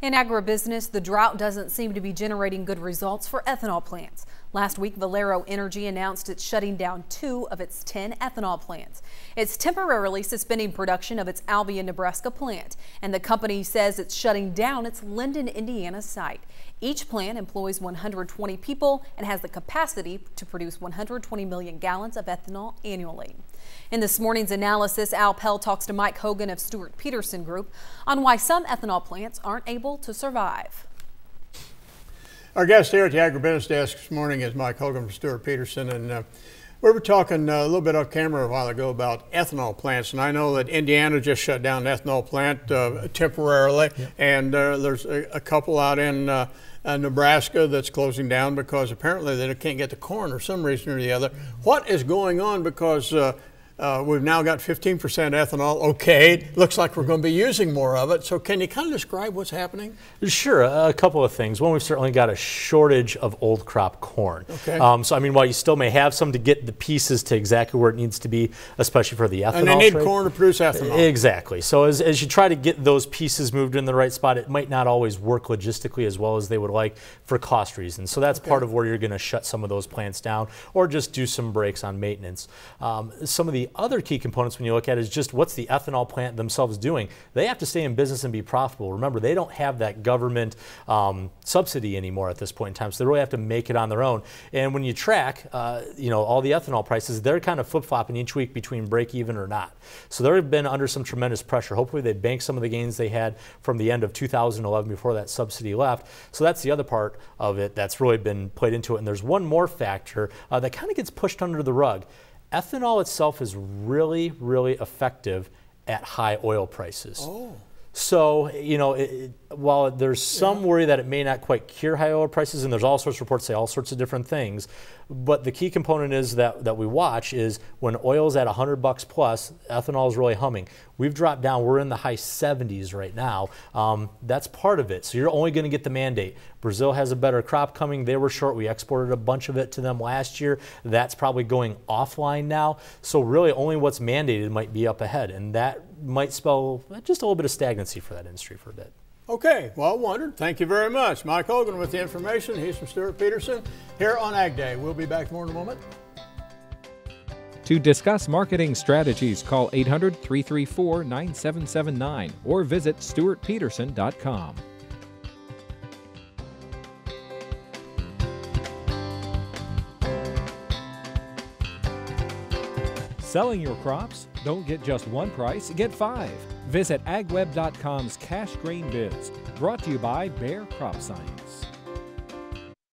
In agribusiness, the drought doesn't seem to be generating good results for ethanol plants. Last week, Valero Energy announced it's shutting down 2 of its 10 ethanol plants. It's temporarily suspending production of its Albion, Nebraska plant, and the company says it's shutting down its Linden, Indiana site. Each plant employs 120 people and has the capacity to produce 120 million gallons of ethanol annually. In this morning's analysis, Al Pell talks to Mike Hogan of Stewart-Peterson Group on why some ethanol plants aren't able to survive. Our guest here at the Agribusiness Desk this morning is Mike Hogan from Stewart-Peterson, and we were talking a little bit off camera a while ago about ethanol plants, and I know that Indiana just shut down an ethanol plant temporarily, yep. And there's a couple out in Nebraska that's closing down because apparently they can't get the corn or some reason or the other. What is going on? Because we've now got 15% ethanol. Okay, looks like we're going to be using more of it. So can you kind of describe what's happening? Sure, a couple of things. One, we've certainly got a shortage of old crop corn. Okay. So I mean, while you still may have some to get the pieces to exactly where it needs to be, especially for the ethanol. And they need corn to produce ethanol. Exactly. So as you try to get those pieces moved in the right spot, it might not always work logistically as well as they would like for cost reasons. So that's part of where you're going to shut some of those plants down or just do some breaks on maintenance. Some of the other key components when you look at it is just what's the ethanol plant themselves doing. They have to stay in business and be profitable. Remember, they don't have that government subsidy anymore at this point in time, so they really have to make it on their own. And when you track, you know, all the ethanol prices, they're kind of flip-flopping each week between break even or not. So they've been under some tremendous pressure. Hopefully they bank some of the gains they had from the end of 2011 before that subsidy left. So that's the other part of it that's really been played into it. And there's one more factor that kind of gets pushed under the rug. Ethanol itself is really, really effective at high oil prices. Oh. So, you know, while there's some worry that it may not quite cure high oil prices, and there's all sorts of reports say all sorts of different things, but the key component is that we watch is when oil's at $100 plus, ethanol is really humming. We've dropped down, we're in the high 70s right now. That's part of it. So you're only going to get the mandate. Brazil has a better crop coming. They were short. We exported a bunch of it to them last year. That's probably going offline now. So really only what's mandated might be up ahead, and that might spell just a little bit of stagnancy for that industry for a bit. Okay, well wondered. Thank you very much. Mike Hogan with the information. He's from Stewart-Peterson here on Ag Day. We'll be back more in a moment. To discuss marketing strategies, call 800-334-9779 or visit stewartpeterson.com. Selling your crops? Don't get just one price, get 5. Visit agweb.com's Cash Grain Biz, brought to you by Bayer Crop Science.